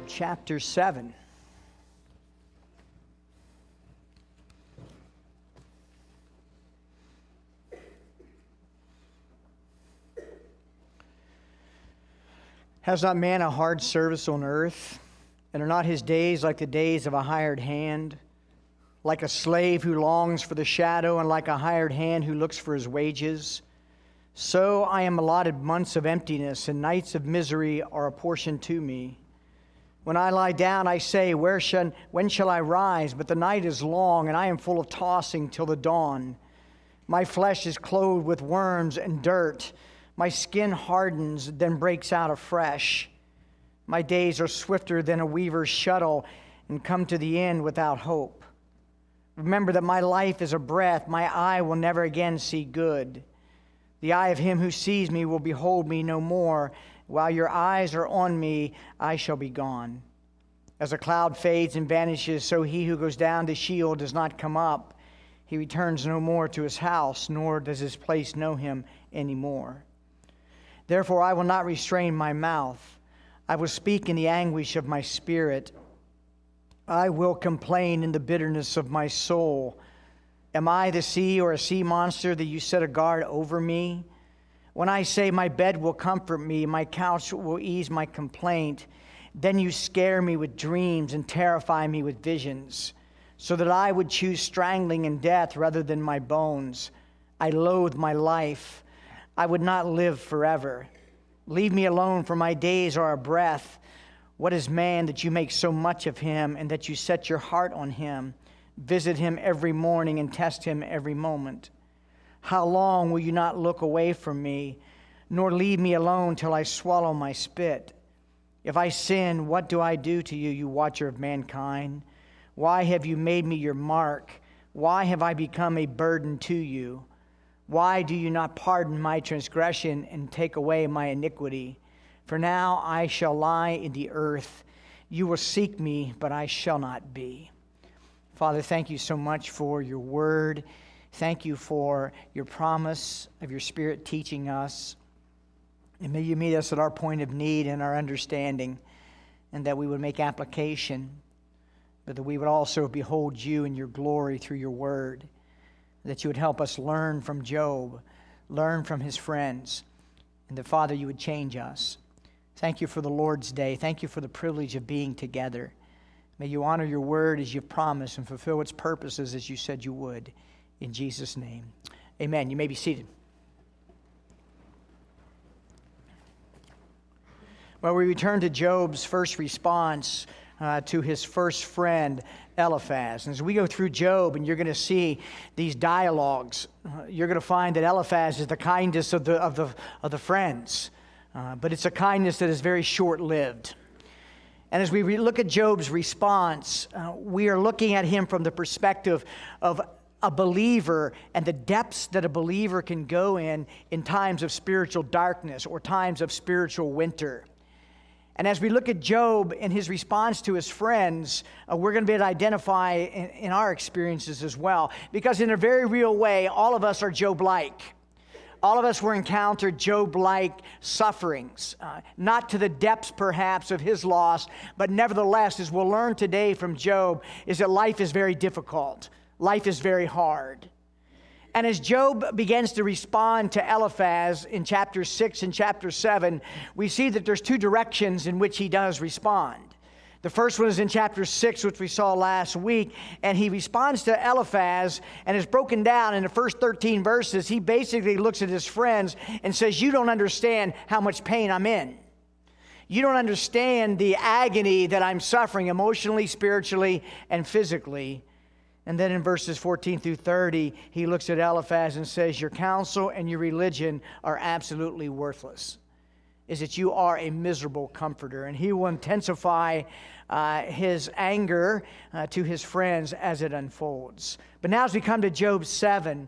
chapter 7. Has not man a hard service on earth, and are not his days like the days of a hired hand? Like a slave who longs for the shadow, and like a hired hand who looks for his wages? So I am allotted months of emptiness, and nights of misery are apportioned to me. When I lie down, I say, when shall I rise? But the night is long, and I am full of tossing till the dawn. My flesh is clothed with worms and dirt. My skin hardens, then breaks out afresh. My days are swifter than a weaver's shuttle, and come to the end without hope. Remember that my life is a breath. My eye will never again see good. The eye of him who sees me will behold me no more. While your eyes are on me, I shall be gone. As a cloud fades and vanishes, so he who goes down to Sheol does not come up. He returns no more to his house, nor does his place know him anymore. Therefore I will not restrain my mouth. I will speak in the anguish of my spirit. I will complain in the bitterness of my soul. Am I the sea or a sea monster that you set a guard over me? When I say my bed will comfort me, my couch will ease my complaint, then you scare me with dreams and terrify me with visions, so that I would choose strangling and death rather than my bones. I loathe my life. I would not live forever. Leave me alone, for my days are a breath. What is man that you make so much of him, and that you set your heart on him? Visit him every morning and test him every moment. How long will you not look away from me, nor leave me alone till I swallow my spit? If I sin, what do I do to you, you watcher of mankind? Why have you made me your mark? Why have I become a burden to you? Why do you not pardon my transgression and take away my iniquity? For now I shall lie in the earth. You will seek me, but I shall not be. Father, thank you so much for your word. Thank you for your promise of your Spirit teaching us. And may you meet us at our point of need and our understanding, and that we would make application, but that we would also behold you in your glory through your word, that you would help us learn from Job, learn from his friends, and that, Father, you would change us. Thank you for the Lord's Day. Thank you for the privilege of being together. May you honor your word as you've promised and fulfill its purposes as you said you would. In Jesus' name, amen. You may be seated. Well, we return to Job's first response to his first friend, Eliphaz. And as we go through Job, and you're going to see these dialogues, you're going to find that Eliphaz is the kindest of the friends, but it's a kindness that is very short-lived. And as we look at Job's response, we are looking at him from the perspective of a believer and the depths that a believer can go in times of spiritual darkness or times of spiritual winter. And as we look at Job and his response to his friends, we're going to be able to identify in our experiences as well. Because in a very real way, all of us are Job-like. All of us will encounter Job-like sufferings, not to the depths perhaps of his loss, but nevertheless, as we'll learn today from Job, is that life is very difficult. Life is very hard. And as Job begins to respond to Eliphaz in chapter 6 and chapter 7, we see that there's two directions in which he does respond. The first one is in chapter 6, which we saw last week, and he responds to Eliphaz, and is broken down in the first 13 verses. He basically looks at his friends and says, you don't understand how much pain I'm in. You don't understand the agony that I'm suffering emotionally, spiritually, and physically. And then in verses 14 through 30, he looks at Eliphaz and says, your counsel and your religion are absolutely worthless. Is that you are a miserable comforter. And he will intensify his anger to his friends as it unfolds. But now as we come to Job 7,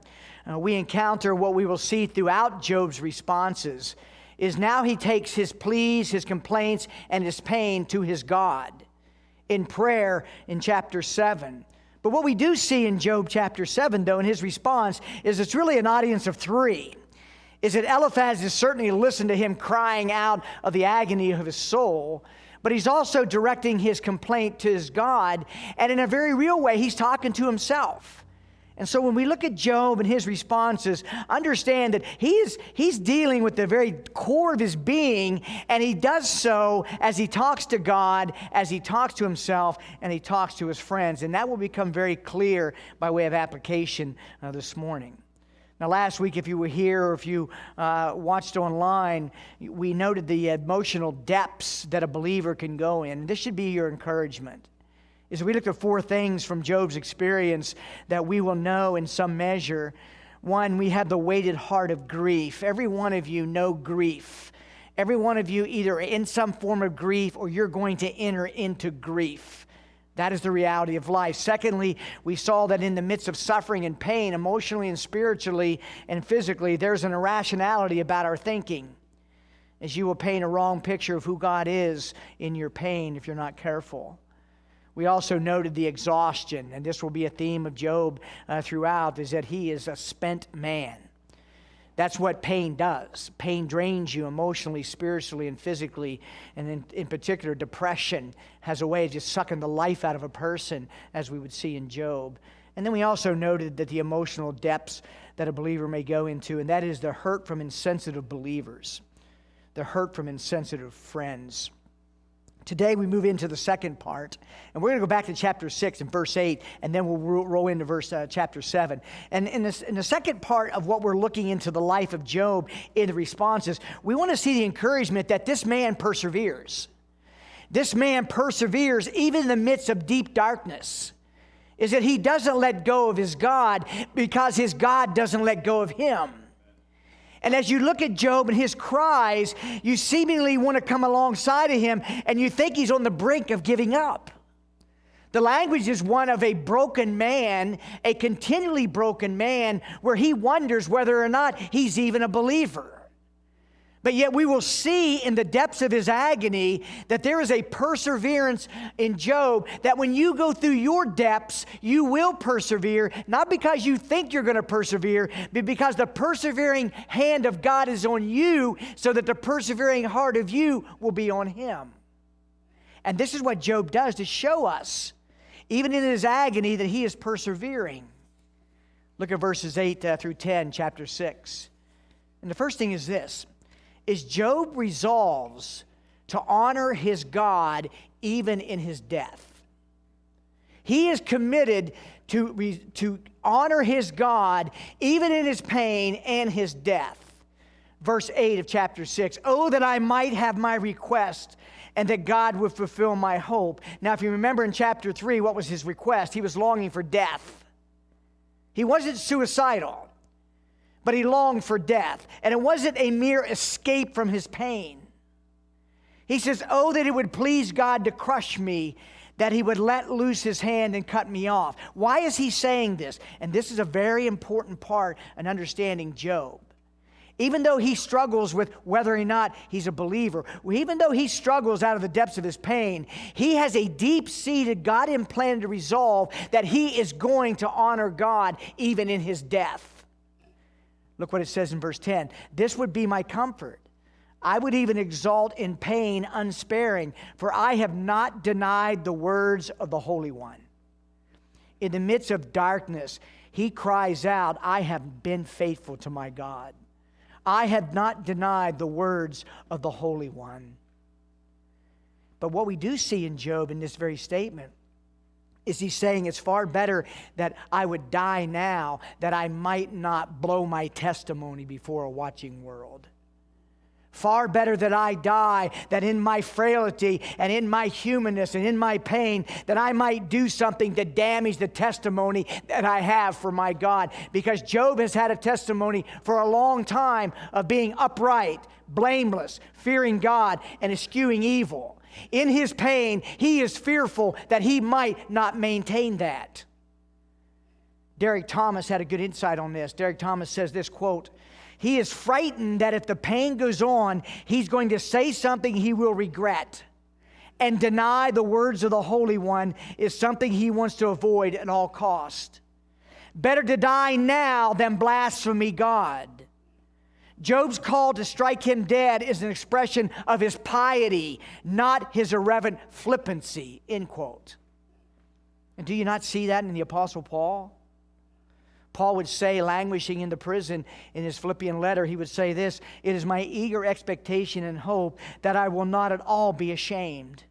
we encounter what we will see throughout Job's responses, is now he takes his pleas, his complaints, and his pain to his God in prayer in chapter 7. But what we do see in Job chapter 7, though, in his response, is it's really an audience of three. is that Eliphaz is certainly listening to him crying out of the agony of his soul, but he's also directing his complaint to his God, and in a very real way, he's talking to himself. And so when we look at Job and his responses, understand that he's dealing with the very core of his being, and he does so as he talks to God, as he talks to himself, and he talks to his friends. And that will become very clear by way of application this morning. Now, last week, if you were here or if you watched online, we noted the emotional depths that a believer can go in. This should be your encouragement. Is we look at 4 things from Job's experience that we will know in some measure. One, we have the weighted heart of grief. Every one of you know grief. Every one of you either in some form of grief or you're going to enter into grief. That is the reality of life. Secondly, we saw that in the midst of suffering and pain, emotionally and spiritually and physically, there's an irrationality about our thinking, as you will paint a wrong picture of who God is in your pain if you're not careful. We also noted the exhaustion, and this will be a theme of Job throughout, is that he is a spent man. That's what pain does. Pain drains you emotionally, spiritually, and physically, and in particular, depression has a way of just sucking the life out of a person, as we would see in Job. And then we also noted that the emotional depths that a believer may go into, and that is the hurt from insensitive believers, the hurt from insensitive friends. Today we move into the second part, and we're going to go back to chapter 6 and verse 8, and then we'll roll into chapter 7. And in the second part of what we're looking into the life of Job in the responses, we want to see the encouragement that this man perseveres. This man perseveres even in the midst of deep darkness. Is that he doesn't let go of his God because his God doesn't let go of him. And as you look at Job and his cries, you seemingly want to come alongside of him, and you think he's on the brink of giving up. The language is one of a broken man, a continually broken man, where he wonders whether or not he's even a believer. But yet we will see in the depths of his agony that there is a perseverance in Job, that when you go through your depths, you will persevere, not because you think you're going to persevere, but because the persevering hand of God is on you, so that the persevering heart of you will be on him. And this is what Job does to show us, even in his agony, that he is persevering. Look at verses 8 through 10, chapter 6. And the first thing is this. Is Job resolves to honor his God even in his death. He is committed to honor his God even in his pain and his death. Verse 8 of chapter 6, "Oh, that I might have my request, and that God would fulfill my hope." Now, if you remember in chapter 3, what was his request? He was longing for death. He wasn't suicidal, but he longed for death. And it wasn't a mere escape from his pain. He says, "Oh, that it would please God to crush me, that he would let loose his hand and cut me off." Why is he saying this? And this is a very important part in understanding Job. Even though he struggles with whether or not he's a believer, even though he struggles out of the depths of his pain, he has a deep-seated, God-implanted resolve that he is going to honor God even in his death. Look what it says in verse 10. "This would be my comfort. I would even exult in pain unsparing, for I have not denied the words of the Holy One." In the midst of darkness, he cries out, "I have been faithful to my God. I have not denied the words of the Holy One." But what we do see in Job in this very statement is he's saying it's far better that I would die now, that I might not blow my testimony before a watching world. Far better that I die, that in my frailty and in my humanness and in my pain, that I might do something to damage the testimony that I have for my God. Because Job has had a testimony for a long time of being upright, blameless, fearing God, and eschewing evil. In his pain, he is fearful that he might not maintain that. Derek Thomas had a good insight on this. Derek Thomas says this, quote, "He is frightened that if the pain goes on, he's going to say something he will regret. And deny the words of the Holy One is something he wants to avoid at all cost. Better to die now than blaspheme God. Job's call to strike him dead is an expression of his piety, not his irreverent flippancy, end quote. And do you not see that in the Apostle Paul? Paul would say, languishing in the prison in his Philippian letter, he would say this, "It is my eager expectation and hope that I will not at all be ashamed,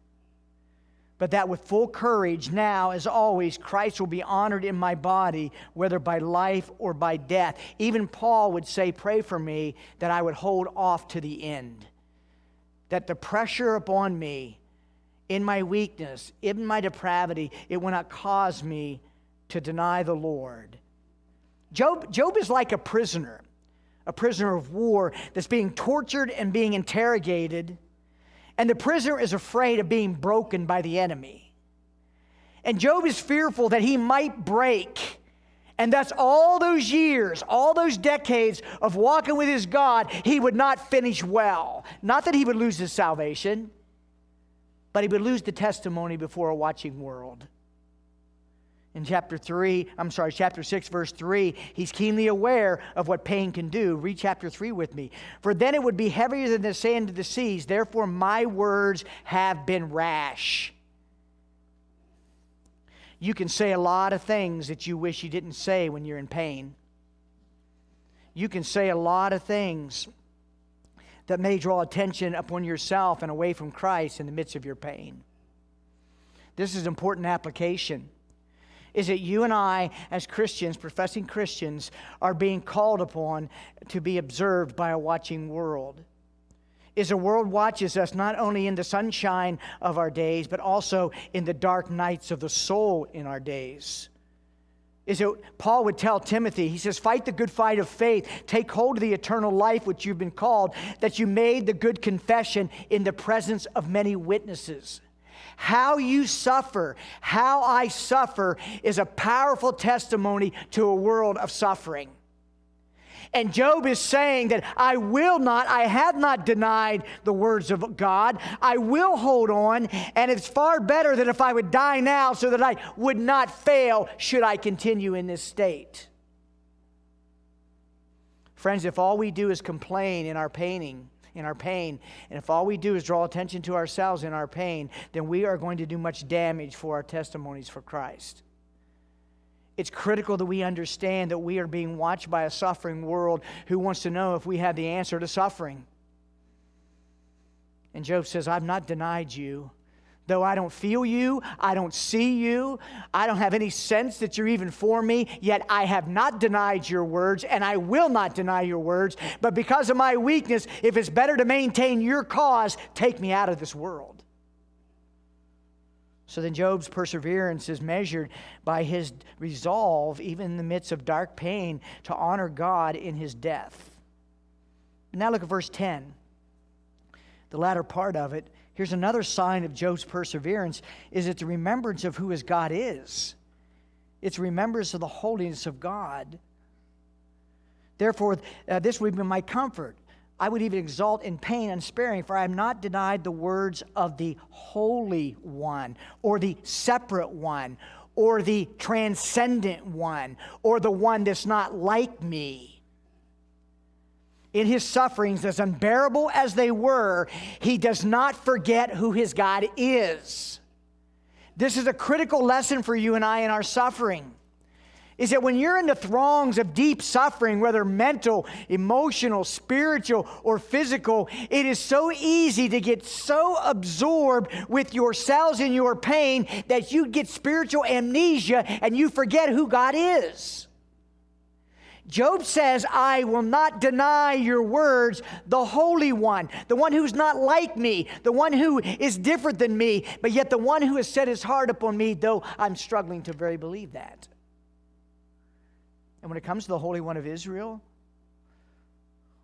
but that with full courage now, as always, Christ will be honored in my body, whether by life or by death." Even Paul would say, "Pray for me that I would hold off to the end, that the pressure upon me in my weakness, in my depravity, it will not cause me to deny the Lord." Job is like a prisoner of war that's being tortured and being interrogated. And the prisoner is afraid of being broken by the enemy. And Job is fearful that he might break. And thus all those years, all those decades of walking with his God, he would not finish well. Not that he would lose his salvation, but he would lose the testimony before a watching world. In chapter 6, verse 3, he's keenly aware of what pain can do. Read chapter 3 with me. "For then it would be heavier than the sand of the seas. Therefore my words have been rash." You can say a lot of things that you wish you didn't say when you're in pain. You can say a lot of things that may draw attention upon yourself and away from Christ in the midst of your pain. This is important application. Is that you and I, as Christians, professing Christians, are being called upon to be observed by a watching world. Is the world watches us not only in the sunshine of our days, but also in the dark nights of the soul in our days. Is it Paul would tell Timothy, he says, "Fight the good fight of faith, take hold of the eternal life which you've been called, that you made the good confession in the presence of many witnesses." How you suffer, how I suffer, is a powerful testimony to a world of suffering. And Job is saying that I have not denied the words of God. I will hold on, and it's far better than if I would die now so that I would not fail should I continue in this state. Friends, if all we do is complain in our pain, and if all we do is draw attention to ourselves in our pain, then we are going to do much damage for our testimonies for Christ. It's critical that we understand that we are being watched by a suffering world who wants to know if we have the answer to suffering. And Job says, "I've not denied you. Though I don't feel you, I don't see you, I don't have any sense that you're even for me, yet I have not denied your words, and I will not deny your words. But because of my weakness, if it's better to maintain your cause, take me out of this world." So then Job's perseverance is measured by his resolve, even in the midst of dark pain, to honor God in his death. Now look at verse 10, the latter part of it. Here's another sign of Job's perseverance, is it's the remembrance of who his God is. It's remembrance of the holiness of God. "Therefore, this would be my comfort. I would even exult in pain unsparing, for I have not denied the words of the Holy One, or the separate one, or the transcendent one, or the one that's not like me." In his sufferings, as unbearable as they were, he does not forget who his God is. This is a critical lesson for you and I in our suffering. Is that when you're in the throngs of deep suffering, whether mental, emotional, spiritual, or physical, it is so easy to get so absorbed with yourselves and your pain that you get spiritual amnesia and you forget who God is. Job says, "I will not deny your words, the Holy One, the one who's not like me, the one who is different than me, but yet the one who has set his heart upon me, though I'm struggling to very believe that." And when it comes to the Holy One of Israel,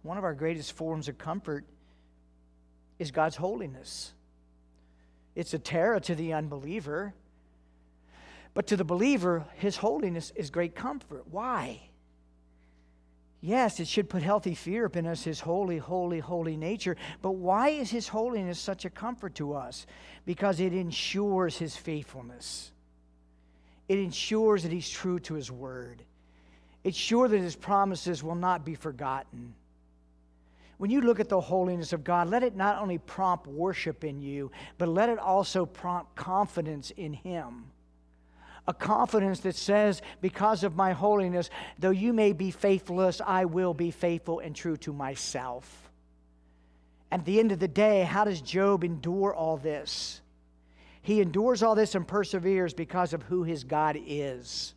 one of our greatest forms of comfort is God's holiness. It's a terror to the unbeliever, but to the believer, his holiness is great comfort. Why? Yes, it should put healthy fear up in us, his holy, holy, holy nature. But why is his holiness such a comfort to us? Because it ensures his faithfulness. It ensures that he's true to his word. It's sure that his promises will not be forgotten. when you look at the holiness of God, let it not only prompt worship in you, but let it also prompt confidence in Him. A confidence that says, because of my holiness, though you may be faithless, I will be faithful and true to myself. And at the end of the day, how does Job endure all this? He endures all this and perseveres because of who his God is.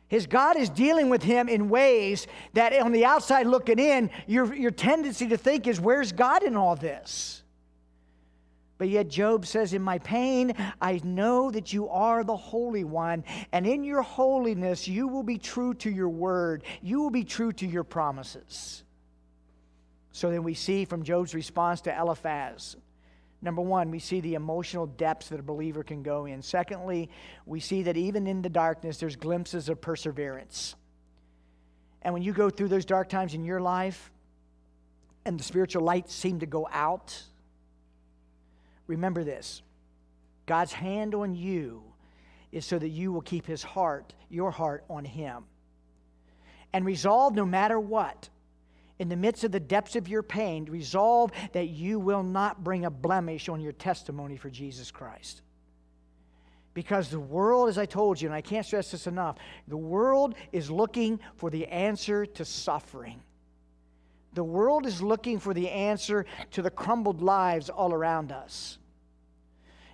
His God is dealing with him in ways that on the outside looking in, your tendency to think is, where's God in all this? But yet Job says, in my pain, I know that you are the Holy One, and in your holiness, you will be true to your word. You will be true to your promises. So then we see from Job's response to Eliphaz, number one, we see the emotional depths that a believer can go in. Secondly, we see that even in the darkness, there's glimpses of perseverance. And when you go through those dark times in your life, and the spiritual lights seem to go out, remember this: God's hand on you is so that you will keep His heart, your heart, on Him. And resolve, no matter what, in the midst of the depths of your pain, resolve that you will not bring a blemish on your testimony for Jesus Christ. Because the world, as I told you, and I can't stress this enough, the world is looking for the answer to suffering. The world is looking for the answer to the crumbled lives all around us.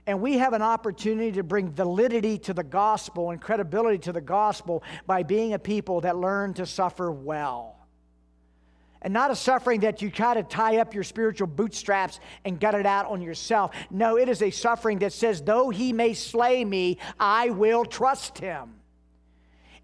And we have an opportunity to bring validity to the gospel and credibility to the gospel by being a people that learn to suffer well. And not a suffering that you try to tie up your spiritual bootstraps and gut it out on yourself. No, it is a suffering that says, though He may slay me, I will trust Him.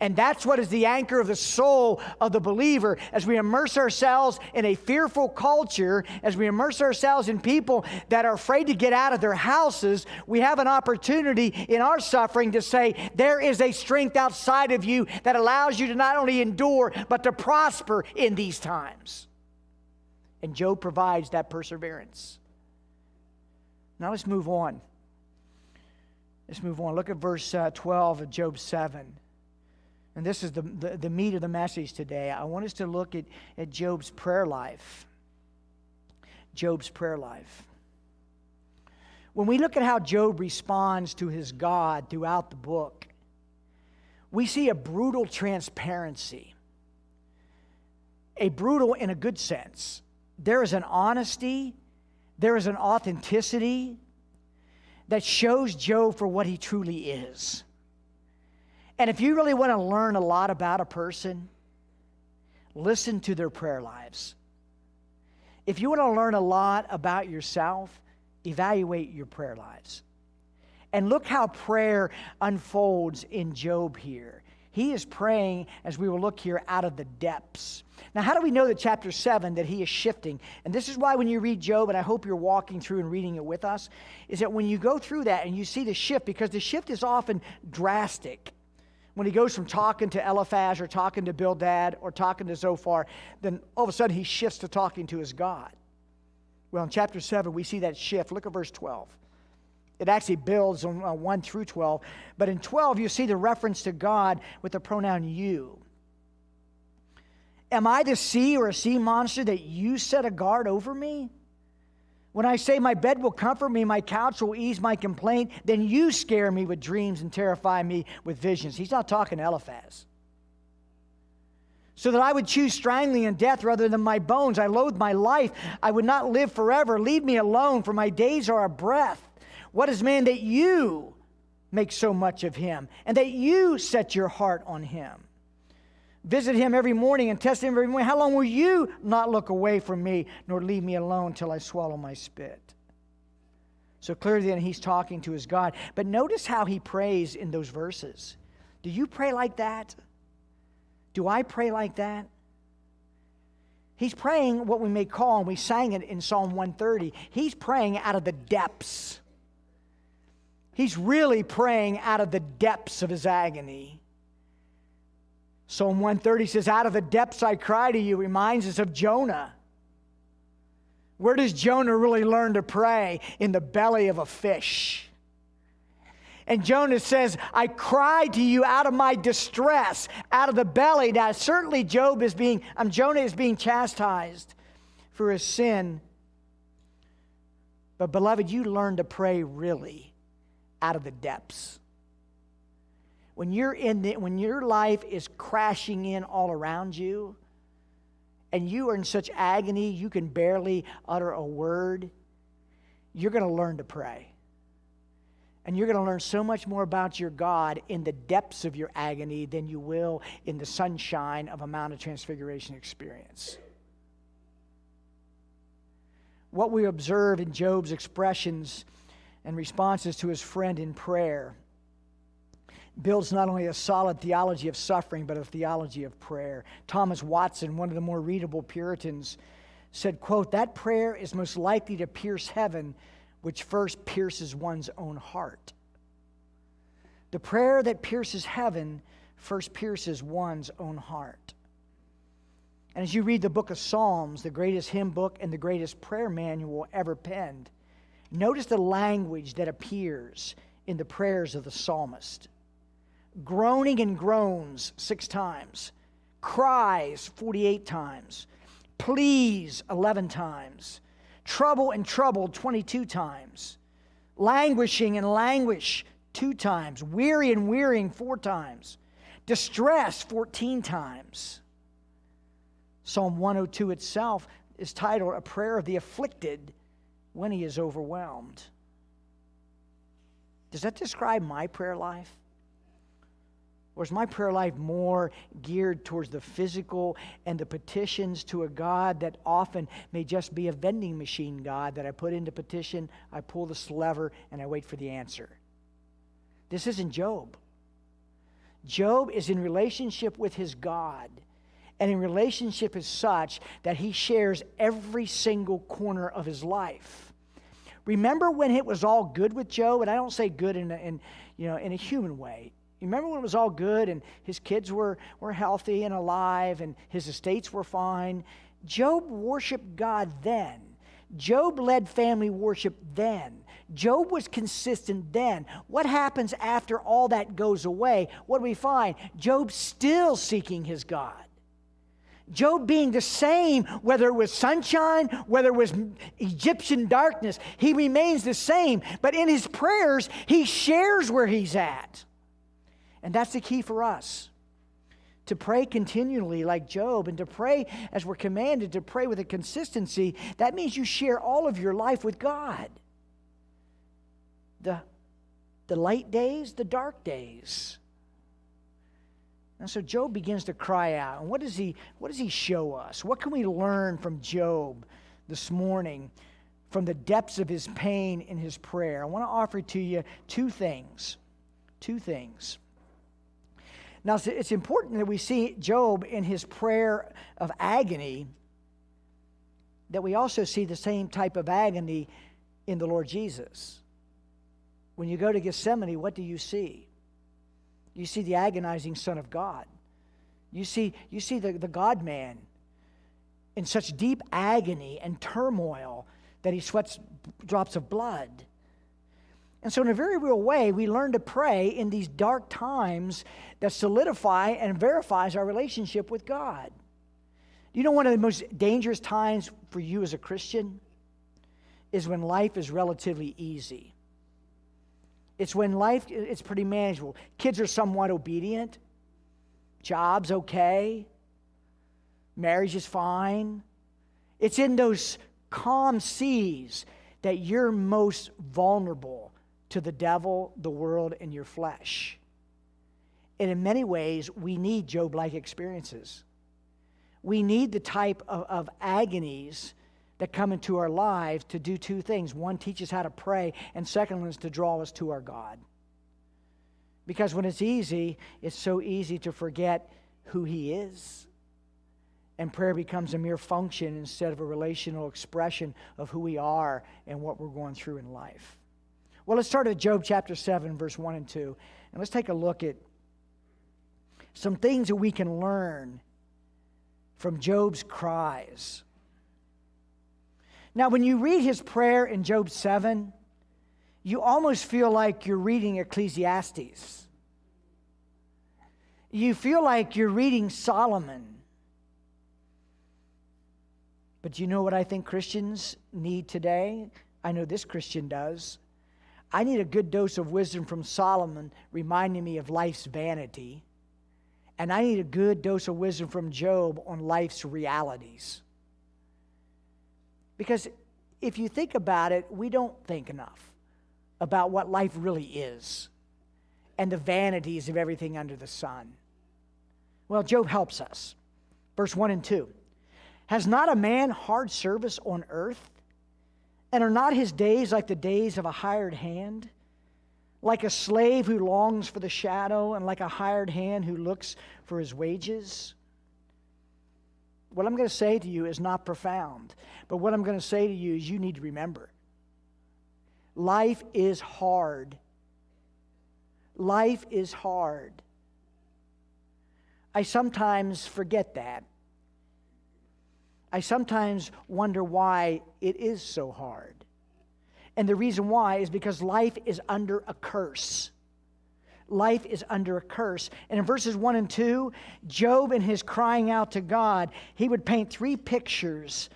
And that's what is the anchor of the soul of the believer. As we immerse ourselves in a fearful culture, as we immerse ourselves in people that are afraid to get out of their houses, we have an opportunity in our suffering to say, there is a strength outside of you that allows you to not only endure, but to prosper in these times. And Job provides that perseverance. Now let's move on. Let's move on. Look at verse 12 of Job 7. And this is the meat of the message today. I want us to look at Job's prayer life. Job's prayer life. When we look at how Job responds to his God throughout the book, we see a brutal transparency. A brutal in a good sense. There is an honesty, there is an authenticity that shows Job for what he truly is. And if you really want to learn a lot about a person, listen to their prayer lives. If you want to learn a lot about yourself, evaluate your prayer lives. And look how prayer unfolds in Job here. He is praying, as we will look here, out of the depths. Now, how do we know that chapter 7, that he is shifting? And this is why when you read Job, and I hope you're walking through and reading it with us, is that when you go through that and you see the shift, because the shift is often drastic. When he goes from talking to Eliphaz or talking to Bildad or talking to Zophar, then all of a sudden he shifts to talking to his God. Well, in chapter 7, we see that shift. Look at verse 12. It actually builds on 1 through 12. But in 12, you see the reference to God with the pronoun you. Am I the sea or a sea monster that you set a guard over me? When I say my bed will comfort me, my couch will ease my complaint, then you scare me with dreams and terrify me with visions. He's not talking to Eliphaz. So that I would choose strangling and death rather than my bones. I loathe my life. I would not live forever. Leave me alone, for my days are a breath. What is man that you make so much of him, and that you set your heart on him? Visit him every morning and test him every morning. How long will you not look away from me, nor leave me alone till I swallow my spit? So clearly then he's talking to his God. But notice how he prays in those verses. Do you pray like that? Do I pray like that? He's praying what we may call, and we sang it in Psalm 130, he's praying out of the depths. He's really praying out of the depths of his agony. Psalm 130 says, out of the depths I cry to you, reminds us of Jonah. Where does Jonah really learn to pray? In the belly of a fish. And Jonah says, I cry to you out of my distress, out of the belly. Now, certainly Jonah is being chastised. for his sin. But beloved, you learn to pray really out of the depths. When your life is crashing in all around you, and you are in such agony you can barely utter a word, you're going to learn to pray. And you're going to learn so much more about your God in the depths of your agony than you will in the sunshine of a Mount of Transfiguration experience. What we observe in Job's expressions and responses to his friend in prayer builds not only a solid theology of suffering, but a theology of prayer. Thomas Watson, one of the more readable Puritans, said, quote, "That prayer is most likely to pierce heaven, which first pierces one's own heart." The prayer that pierces heaven first pierces one's own heart. And as you read the book of Psalms, the greatest hymn book and the greatest prayer manual ever penned, notice the language that appears in the prayers of the psalmist. Groaning and groans 6 times, cries 48 times, pleas 11 times, trouble and troubled 22 times, languishing and languish 2 times, weary and wearying 4 times, distress 14 times. Psalm 102 itself is titled "A Prayer of the Afflicted when He is Overwhelmed." Does that describe my prayer life? Or is my prayer life more geared towards the physical and the petitions to a God that often may just be a vending machine God that I put into petition, I pull this lever, and I wait for the answer? This isn't Job. Job is in relationship with his God, and in relationship is such that he shares every single corner of his life. Remember when it was all good with Job? And I don't say good in a human way. You remember when it was all good and his kids were healthy and alive and his estates were fine? Job worshiped God then. Job led family worship then. Job was consistent then. What happens after all that goes away? What do we find? Job's still seeking his God. Job being the same, whether it was sunshine, whether it was Egyptian darkness, he remains the same. But in his prayers, he shares where he's at. And that's the key for us, to pray continually like Job, and to pray as we're commanded to pray with a consistency. That means you share all of your life with God. The light days, the dark days. And so Job begins to cry out. And what does he show us? What can we learn from Job this morning, from the depths of his pain in his prayer? I want to offer to you 2 things. 2 things. Now, it's important that we see Job in his prayer of agony, that we also see the same type of agony in the Lord Jesus. When you go to Gethsemane, what do you see? You see the agonizing Son of God. You see the God-man in such deep agony and turmoil that he sweats drops of blood. And so in a very real way, we learn to pray in these dark times that solidify and verifies our relationship with God. You know, one of the most dangerous times for you as a Christian is when life is relatively easy. It's when life is pretty manageable. Kids are somewhat obedient. Job's okay. Marriage is fine. It's in those calm seas that you're most vulnerable to the devil, the world, and your flesh. And in many ways, we need Job-like experiences. We need the type of agonies that come into our lives to do 2 things. One, teach us how to pray, and second one is to draw us to our God. Because when it's easy, it's so easy to forget who He is. And prayer becomes a mere function instead of a relational expression of who we are and what we're going through in life. Well, let's start at Job chapter 7, verse 1 and 2. And let's take a look at some things that we can learn from Job's cries. Now, when you read his prayer in Job 7, you almost feel like you're reading Ecclesiastes. You feel like you're reading Solomon. But you know what I think Christians need today? I know this Christian does. I need a good dose of wisdom from Solomon reminding me of life's vanity. And I need a good dose of wisdom from Job on life's realities. Because if you think about it, we don't think enough about what life really is and the vanities of everything under the sun. Well, Job helps us. Verse 1 and 2. Has not a man hard service on earth? And are not his days like the days of a hired hand? Like a slave who longs for the shadow, and like a hired hand who looks for his wages? What I'm going to say to you is not profound, but what I'm going to say to you is you need to remember. Life is hard. Life is hard. I sometimes forget that. I sometimes wonder why it is so hard. And the reason why is because life is under a curse. Life is under a curse. And in verses 1 and 2, Job, in his crying out to God, he would paint three pictures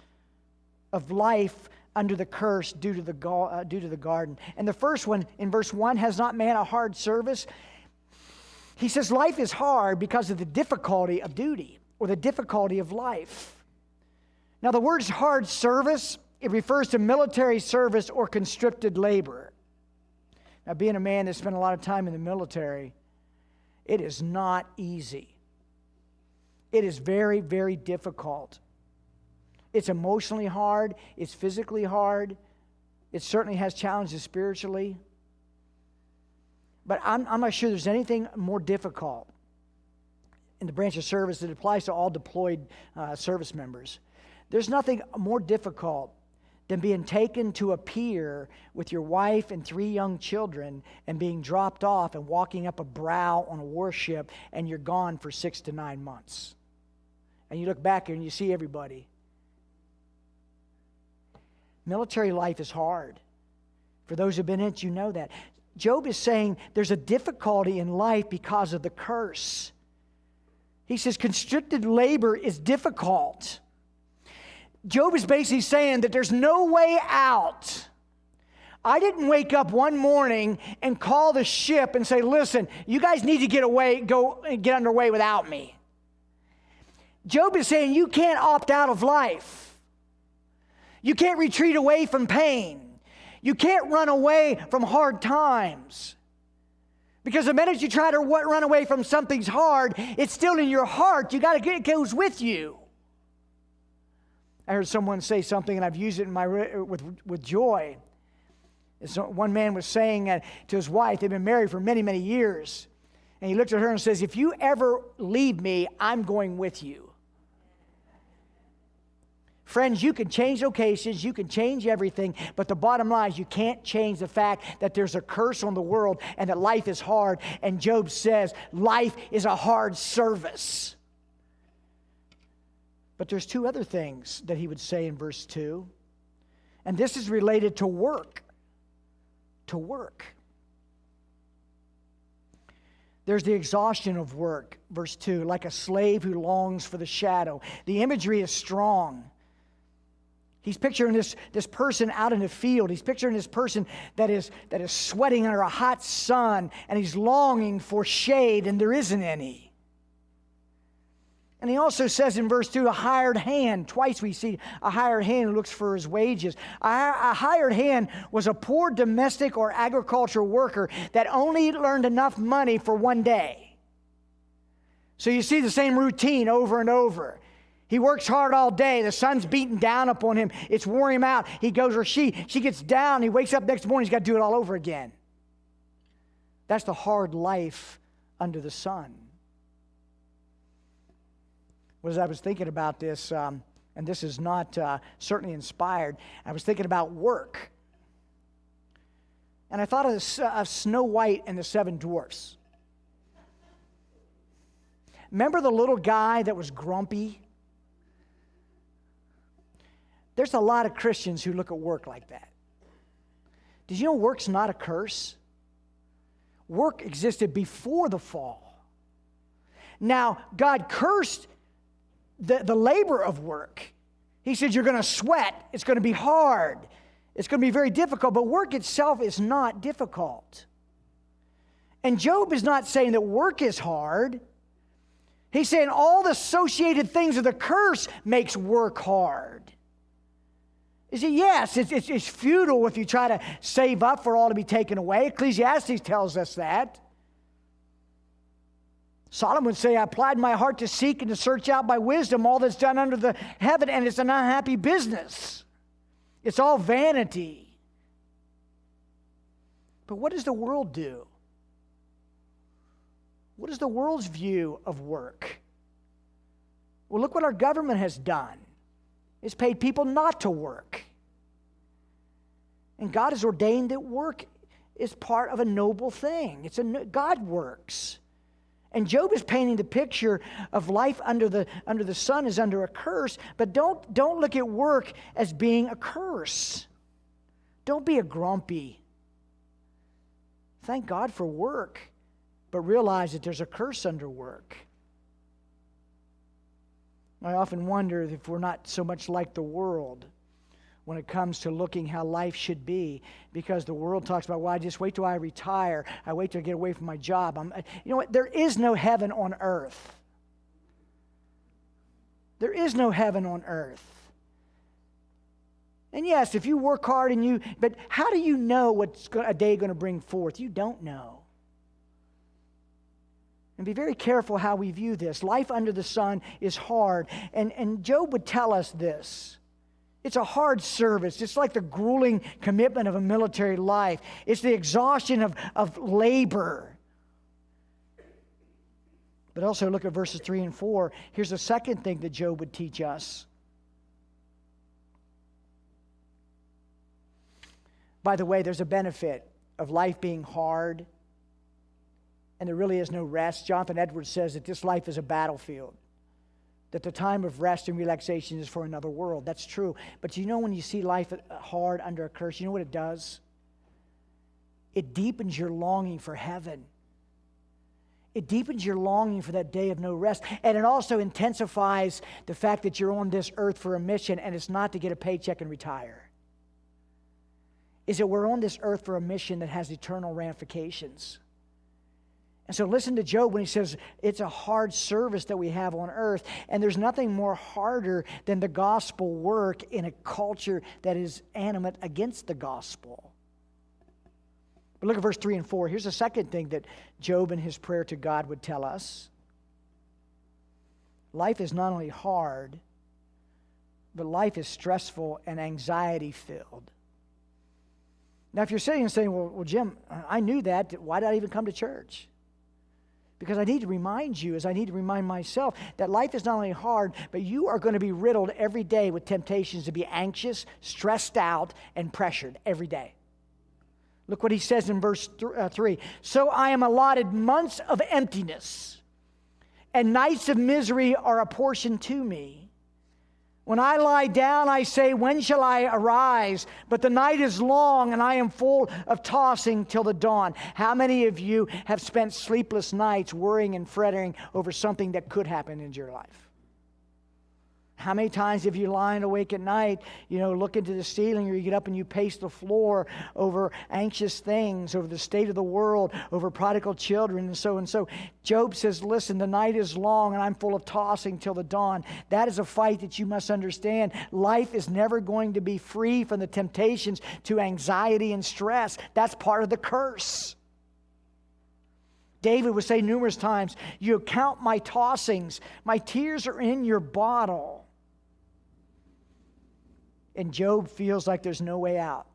of life under the curse due to the garden. And the first one, in verse 1, has not man a hard service? He says life is hard because of the difficulty of duty or the difficulty of life. Now, the word hard service, it refers to military service or conscripted labor. Now, being a man that spent a lot of time in the military, it is not easy. It is very, very difficult. It's emotionally hard. It's physically hard. It certainly has challenges spiritually. But I'm not sure there's anything more difficult in the branch of service that applies to all deployed service members. There's nothing more difficult than being taken to a pier with your wife and 3 young children and being dropped off and walking up a brow on a warship, and you're gone for 6 to 9 months. And you look back and you see everybody. Military life is hard. For those who've been in it, you know that. Job is saying there's a difficulty in life because of the curse. He says constricted labor is difficult. Job is basically saying that there's no way out. I didn't wake up one morning and call the ship and say, listen, you guys need to get underway without me. Job is saying you can't opt out of life. You can't retreat away from pain. You can't run away from hard times. Because the minute you try to run away from something's hard, it's still in your heart. You got to get it goes with you. I heard someone say something, and I've used it in with joy. So one man was saying to his wife, they've been married for many, many years, and he looked at her and says, if you ever leave me, I'm going with you. Friends, you can change locations, you can change everything, but the bottom line is you can't change the fact that there's a curse on the world and that life is hard. And Job says life is a hard service. But there's 2 other things that he would say in verse 2. And this is related to work. To work. There's the exhaustion of work. Verse 2, like a slave who longs for the shadow. The imagery is strong. He's picturing this person out in the field. He's picturing this person that is sweating under a hot sun, and he's longing for shade, and there isn't any. And he also says in verse 2, a hired hand. Twice we see a hired hand who looks for his wages. A hired hand was a poor domestic or agricultural worker that only learned enough money for one day. So you see the same routine over and over. He works hard all day. The sun's beating down upon him. It's wearing him out. He goes, or she gets down. He wakes up next morning. He's got to do it all over again. That's the hard life under the sun. As I was thinking about this, and this is not certainly inspired, I was thinking about work. And I thought of Snow White and the 7 Dwarfs. Remember the little guy that was grumpy? There's a lot of Christians who look at work like that. Did you know work's not a curse? Work existed before the fall. Now, God cursed the labor of work. He said you're going to sweat. It's going to be hard. It's going to be very difficult, but work itself is not difficult. And Job is not saying that work is hard. He's saying all the associated things of the curse makes work hard. You see, yes, it's futile if you try to save up for all to be taken away. Ecclesiastes tells us that. Solomon would say, I applied my heart to seek and to search out by wisdom all that's done under the heaven, and it's an unhappy business. It's all vanity. But what does the world do? What is the world's view of work? Well, look what our government has done. It's paid people not to work. And God has ordained that work is part of a noble thing. God works. And Job is painting the picture of life under the sun is under a curse, but don't look at work as being a curse. Don't be a grumpy. Thank God for work, but realize that there's a curse under work. I often wonder if we're not so much like the world when it comes to looking how life should be, because the world talks about, well, I just wait till I retire. I wait till I get away from my job. You know what? There is no heaven on earth. There is no heaven on earth. And yes, if you work hard but how do you know what's a day going to bring forth? You don't know. And be very careful how we view this. Life under the sun is hard. And Job would tell us this. It's a hard service. It's like the grueling commitment of a military life. It's the exhaustion of labor. But also look at verses 3 and 4. Here's the second thing that Job would teach us. By the way, there's a benefit of life being hard, and there really is no rest. Jonathan Edwards says that this life is a battlefield, that the time of rest and relaxation is for another world. That's true. But you know, when you see life hard under a curse, you know what it does? It deepens your longing for heaven. It deepens your longing for that day of no rest. And it also intensifies the fact that you're on this earth for a mission, and it's not to get a paycheck and retire. Is that we're on this earth for a mission that has eternal ramifications. And so listen to Job when he says it's a hard service that we have on earth, and there's nothing more harder than the gospel work in a culture that is animate against the gospel. But look at verse 3 and 4. Here's the second thing that Job in his prayer to God would tell us. Life is not only hard, but life is stressful and anxiety-filled. Now, if you're sitting and saying, well, Jim, I knew that. Why did I even come to church? Because I need to remind you, as I need to remind myself, that life is not only hard, but you are going to be riddled every day with temptations to be anxious, stressed out, and pressured every day. Look what he says in verse 3. So I am allotted months of emptiness, and nights of misery are apportioned to me. When I lie down, I say, when shall I arise? But the night is long, and I am full of tossing till the dawn. How many of you have spent sleepless nights worrying and fretting over something that could happen in your life? How many times have you lying awake at night, look into the ceiling, or you get up and you pace the floor over anxious things, over the state of the world, over prodigal children, and so and so. Job says, listen, the night is long and I'm full of tossing till the dawn. That is a fight that you must understand. Life is never going to be free from the temptations to anxiety and stress. That's part of the curse. David would say numerous times, you count my tossings, my tears are in your bottle. And Job feels like there's no way out.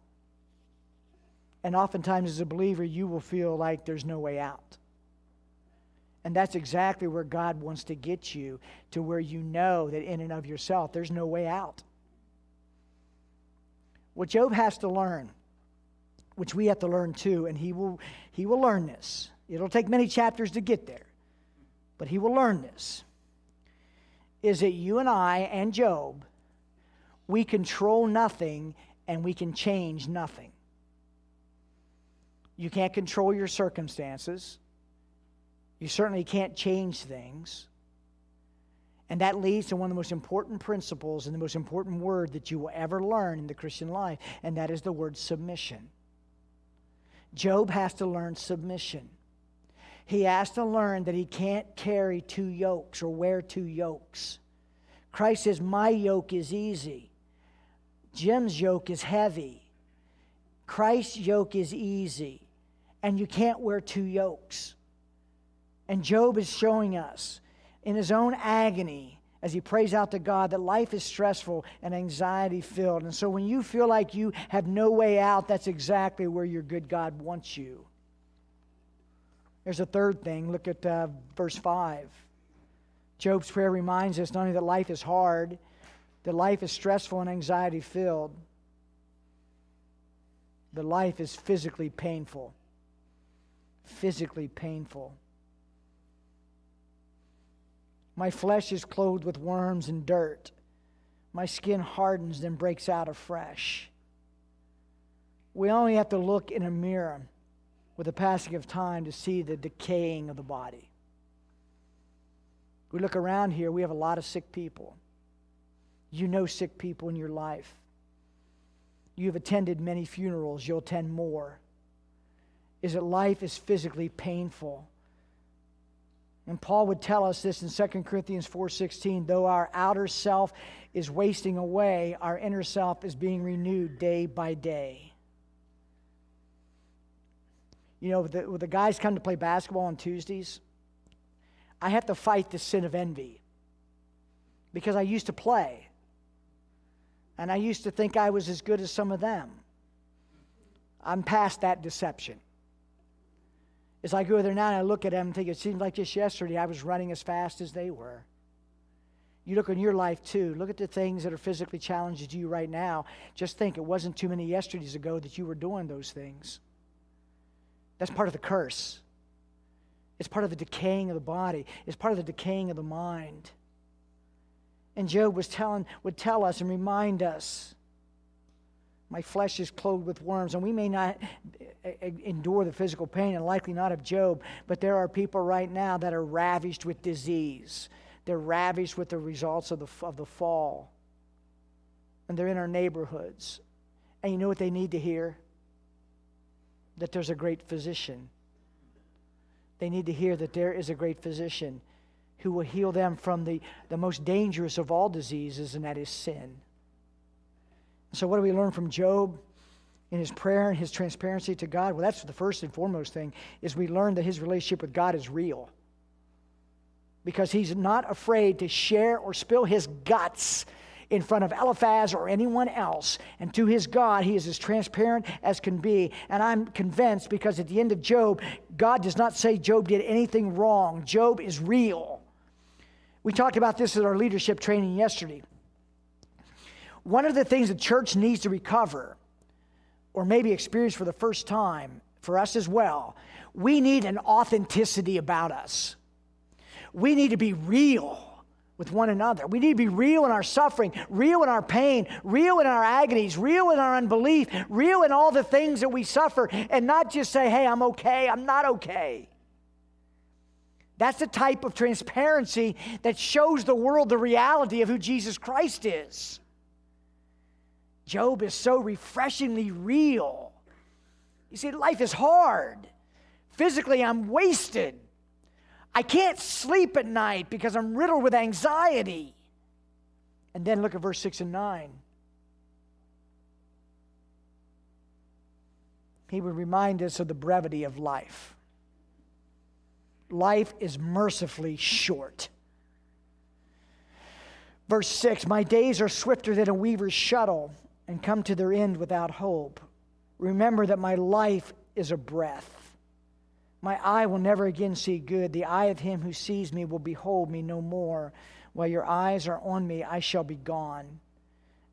And oftentimes as a believer, you will feel like there's no way out. And that's exactly where God wants to get you, to where you know that in and of yourself, there's no way out. What Job has to learn, which we have to learn too, and he will learn this. It'll take many chapters to get there, but he will learn this, is that you and I and Job, we control nothing and we can change nothing. You can't control your circumstances. You certainly can't change things. And that leads to one of the most important principles and the most important word that you will ever learn in the Christian life, and that is the word submission. Job has to learn submission. He has to learn that he can't carry two yokes or wear two yokes. Christ says, my yoke is easy. Jim's yoke is heavy. Christ's yoke is easy. And you can't wear two yokes. And Job is showing us in his own agony as he prays out to God that life is stressful and anxiety filled. And so when you feel like you have no way out, that's exactly where your good God wants you. There's a third thing. Look at verse 5. Job's prayer reminds us not only that life is hard, that life is stressful and anxiety filled, but life is physically painful. Physically painful. My flesh is clothed with worms and dirt. My skin hardens, then breaks out afresh. We only have to look in a mirror with the passing of time to see the decaying of the body. We look around here, we have a lot of sick people. You know sick people in your life. You've attended many funerals, you'll attend more. Is that life is physically painful. And Paul would tell us this in 2 Corinthians 4:16, though our outer self is wasting away, our inner self is being renewed day by day. You know, when the guys come to play basketball on Tuesdays, I have to fight the sin of envy because I used to play. And I used to think I was as good as some of them. I'm past that deception. As I go there now and I look at them and think, it seems like just yesterday I was running as fast as they were. You look in your life too. Look at the things that are physically challenging to you right now. Just think, it wasn't too many yesterdays ago that you were doing those things. That's part of the curse. It's part of the decaying of the body. It's part of the decaying of the mind. And Job would tell us and remind us, my flesh is clothed with worms. And we may not endure the physical pain, and likely not of Job, but there are people right now that are ravished with disease. They're ravished with the results of the fall. And they're in our neighborhoods. And you know what they need to hear? That there's a great physician. They need to hear that there is a great physician who will heal them from the most dangerous of all diseases, and that is sin. So what do we learn from Job in his prayer and his transparency to God? Well, that's the first and foremost thing, is we learn that his relationship with God is real. Because he's not afraid to share or spill his guts in front of Eliphaz or anyone else. And to his God, he is as transparent as can be. And I'm convinced, because at the end of Job, God does not say Job did anything wrong. Job is real. We talked about this at our leadership training yesterday. One of the things the church needs to recover, or maybe experience for the first time, for us as well, we need an authenticity about us. We need to be real with one another. We need to be real in our suffering, real in our pain, real in our agonies, real in our unbelief, real in all the things that we suffer, and not just say, hey, I'm okay, I'm not okay. That's the type of transparency that shows the world the reality of who Jesus Christ is. Job is so refreshingly real. You see, life is hard. Physically, I'm wasted. I can't sleep at night because I'm riddled with anxiety. And then look at verse 6 and 9. He would remind us of the brevity of life. Life is mercifully short. Verse 6, my days are swifter than a weaver's shuttle, and come to their end without hope. Remember that my life is a breath. My eye will never again see good. The eye of him who sees me will behold me no more. While your eyes are on me, I shall be gone.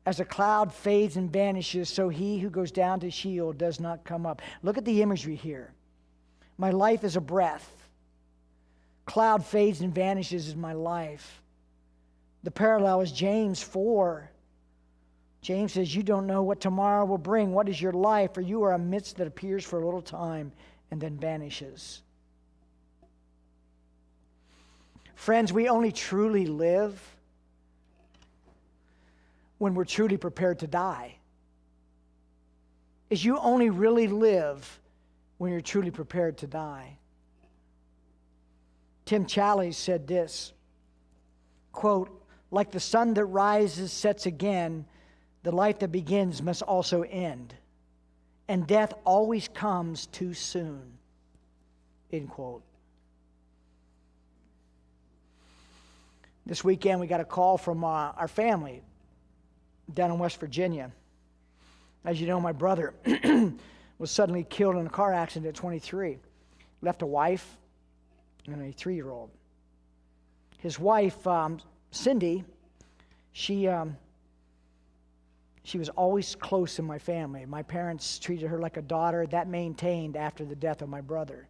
As a cloud fades and vanishes, so he who goes down to Sheol does not come up. Look at the imagery here. My life is a breath. Cloud fades and vanishes is my life. The parallel is James 4. James says, you don't know what tomorrow will bring. What is your life? For you are a mist that appears for a little time and then vanishes. Friends, we only truly live when we're truly prepared to die. Is you only really live when you're truly prepared to die. Tim Challies said this, quote, like the sun that rises, sets again, the life that begins must also end. And death always comes too soon, end quote. This weekend we got a call from our family down in West Virginia. As you know, my brother was suddenly killed in a car accident at 23. Left a wife and a 3-year-old. His wife, Cindy, she was always close in my family. My parents treated her like a daughter. That maintained after the death of my brother.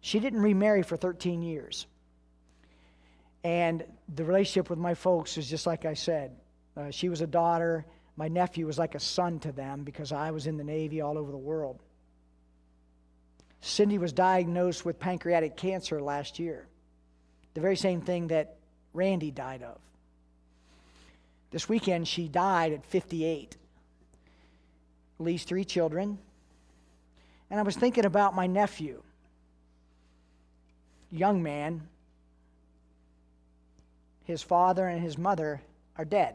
She didn't remarry for 13 years. And the relationship with my folks was just like I said. She was a daughter. My nephew was like a son to them because I was in the Navy all over the world. Cindy was diagnosed with pancreatic cancer last year. The very same thing that Randy died of. This weekend, she died at 58. Leaves 3 children. And I was thinking about my nephew. Young man. His father and his mother are dead.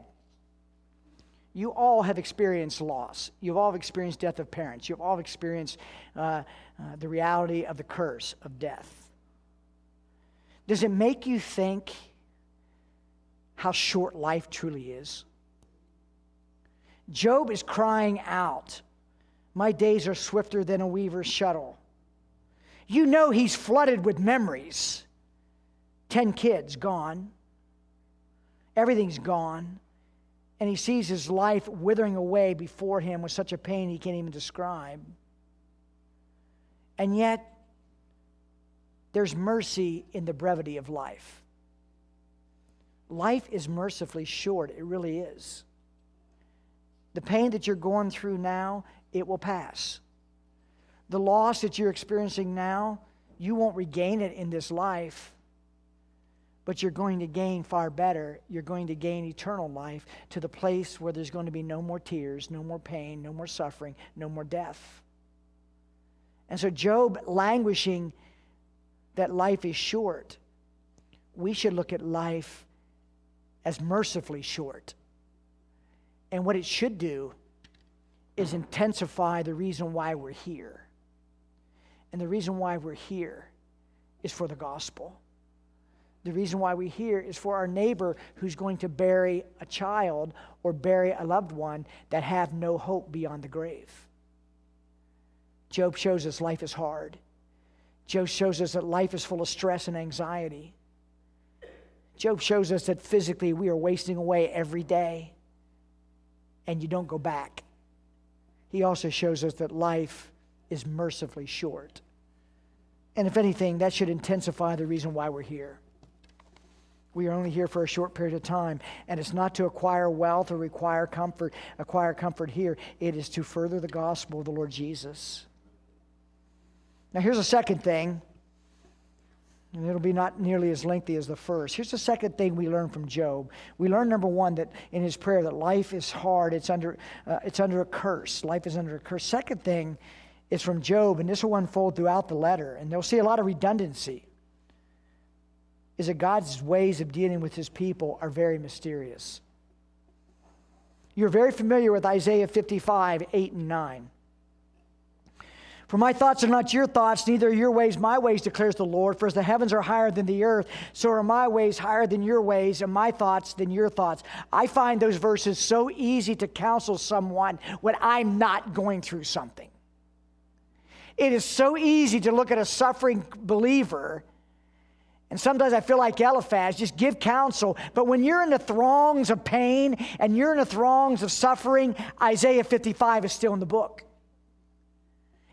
You all have experienced loss. You've all experienced death of parents. You've all experienced the reality of the curse of death. Does it make you think how short life truly is? Job is crying out, my days are swifter than a weaver's shuttle. You know he's flooded with memories. 10 kids gone. Everything's gone. And he sees his life withering away before him with such a pain he can't even describe. And yet, there's mercy in the brevity of life. Life is mercifully short. It really is. The pain that you're going through now, it will pass. The loss that you're experiencing now, you won't regain it in this life. But you're going to gain far better. You're going to gain eternal life to the place where there's going to be no more tears, no more pain, no more suffering, no more death. And so Job languishing that life is short, we should look at life as mercifully short. And what it should do is intensify the reason why we're here. And the reason why we're here is for the gospel. The reason why we're here is for our neighbor who's going to bury a child or bury a loved one that have no hope beyond the grave. Job shows us life is hard. Job shows us that life is full of stress and anxiety. Job shows us that physically we are wasting away every day and you don't go back. He also shows us that life is mercifully short. And if anything, that should intensify the reason why we're here. We are only here for a short period of time, and it's not to acquire wealth or acquire comfort here. It is to further the gospel of the Lord Jesus. Now here's a second thing, and it'll be not nearly as lengthy as the first. Here's the second thing we learn from Job. We learn, number one, that in his prayer that life is hard. It's under a curse. Life is under a curse. Second thing is from Job, and this will unfold throughout the letter, and they'll see a lot of redundancy. Is that God's ways of dealing with his people are very mysterious. You're very familiar with Isaiah 55, 8 and 9. For my thoughts are not your thoughts, neither are your ways my ways, declares the Lord. For as the heavens are higher than the earth, so are my ways higher than your ways, and my thoughts than your thoughts. I find those verses so easy to counsel someone when I'm not going through something. It is so easy to look at a suffering believer, and sometimes I feel like Eliphaz, just give counsel. But when you're in the throngs of pain and you're in the throngs of suffering, Isaiah 55 is still in the book.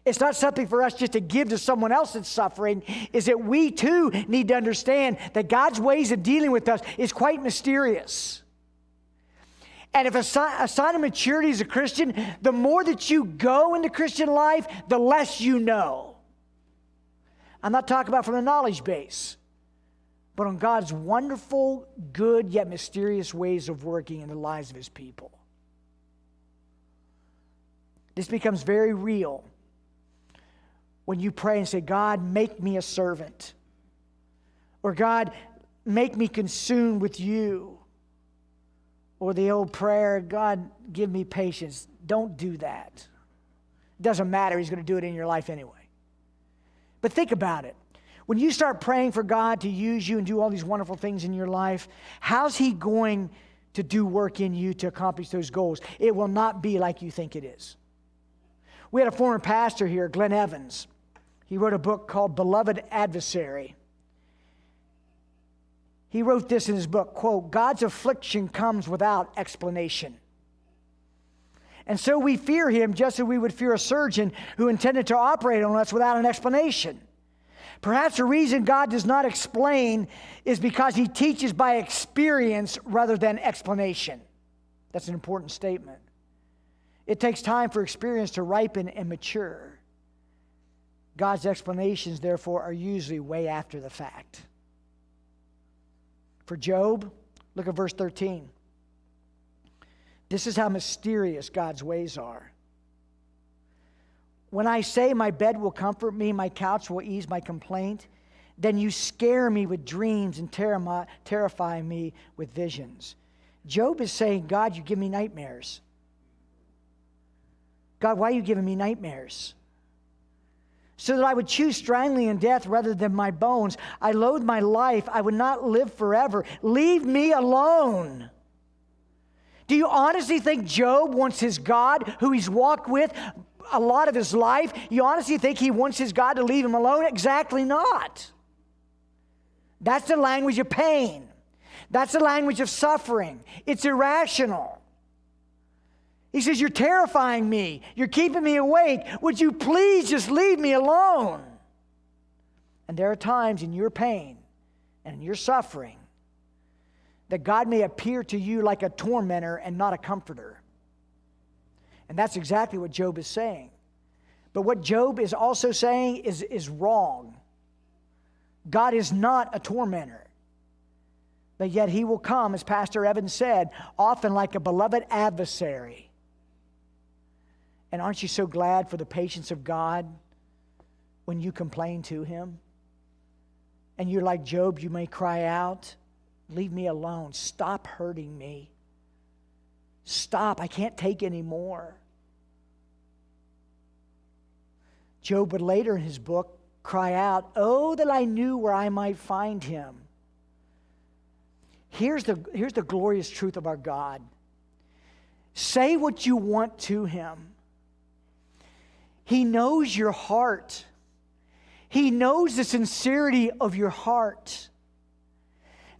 It's not something for us just to give to someone else that's suffering. Is that we too need to understand that God's ways of dealing with us is quite mysterious. And if a sign of maturity as a Christian, the more that you go into Christian life, the less you know. I'm not talking about from the knowledge base. but on God's wonderful, good, yet mysterious ways of working in the lives of his people. This becomes very real when you pray and say, God, make me a servant. Or God, make me consumed with you. Or the old prayer, God, give me patience. Don't do that. It doesn't matter. He's going to do it in your life anyway. But think about it. When you start praying for God to use you and do all these wonderful things in your life, how's he going to do work in you to accomplish those goals? It will not be like you think it is. We had a former pastor here, Glenn Evans. He wrote a book called Beloved Adversary. He wrote this in his book, quote, God's affliction comes without explanation. And so we fear him just as we would fear a surgeon who intended to operate on us without an explanation. Perhaps the reason God does not explain is because he teaches by experience rather than explanation. That's an important statement. It takes time for experience to ripen and mature. God's explanations, therefore, are usually way after the fact. For Job, look at verse 13. This is how mysterious God's ways are. When I say my bed will comfort me, my couch will ease my complaint, then you scare me with dreams and terrify me with visions. Job is saying, God, you give me nightmares. God, why are you giving me nightmares? So that I would choose strangling and death rather than my bones. I loathe my life. I would not live forever. Leave me alone. Do you honestly think Job wants his God, who he's walked with a lot of his life, you honestly think he wants his God to leave him alone? Exactly not. That's the language of pain. That's the language of suffering. It's irrational. He says, you're terrifying me. You're keeping me awake. Would you please just leave me alone? And there are times in your pain and in your suffering that God may appear to you like a tormentor and not a comforter. And that's exactly what Job is saying. But what Job is also saying is wrong. God is not a tormentor. But yet he will come, as Pastor Evans said, often like a beloved adversary. And aren't you so glad for the patience of God when you complain to him? And you're like Job, you may cry out, leave me alone. Stop hurting me. Stop. I can't take any more. Job would later in his book cry out, oh, that I knew where I might find him. Here's the glorious truth of our God. Say what you want to him. He knows your heart. He knows the sincerity of your heart.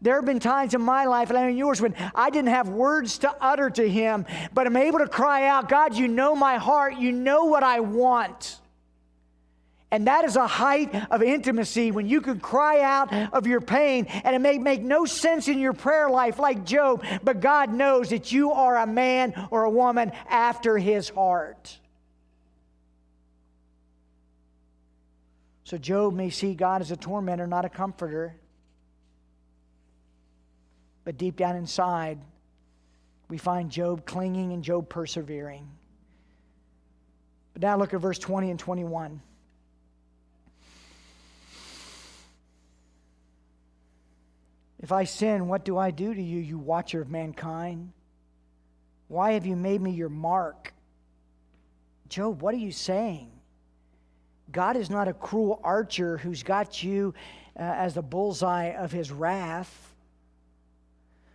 There have been times in my life, and in yours, when I didn't have words to utter to him, but I'm able to cry out, God, you know my heart. You know what I want. And that is a height of intimacy when you can cry out of your pain, and it may make no sense in your prayer life like Job, but God knows that you are a man or a woman after his heart. So Job may see God as a tormentor, not a comforter. But deep down inside, we find Job clinging and Job persevering. But now look at verse 20 and 21. If I sin, what do I do to you, you watcher of mankind? Why have you made me your mark? Job, what are you saying? God is not a cruel archer who's got you as the bullseye of his wrath.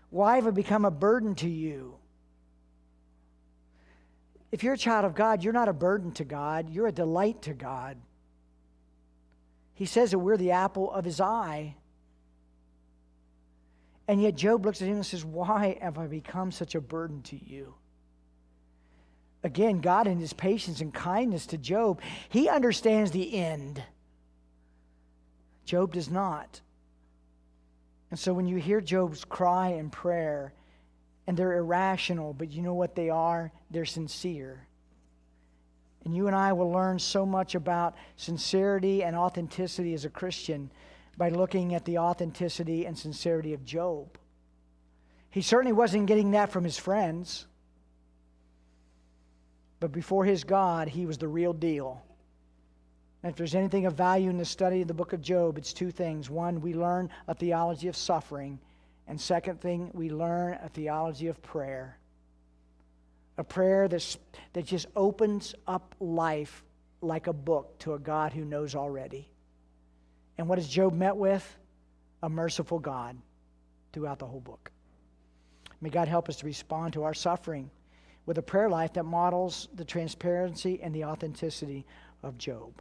Why have I become a burden to you? If you're a child of God, you're not a burden to God. You're a delight to God. He says that we're the apple of his eye. And yet Job looks at him and says, why have I become such a burden to you? Again, God in his patience and kindness to Job, he understands the end. Job does not. And so when you hear Job's cry and prayer, and they're irrational, but you know what they are? They're sincere. And you and I will learn so much about sincerity and authenticity as a Christian by looking at the authenticity and sincerity of Job. He certainly wasn't getting that from his friends. But before his God, he was the real deal. And if there's anything of value in the study of the book of Job, it's two things. One, we learn a theology of suffering. And second thing, we learn a theology of prayer. A prayer that just opens up life like a book to a God who knows already. And what has Job met with? A merciful God throughout the whole book. May God help us to respond to our suffering with a prayer life that models the transparency and the authenticity of Job.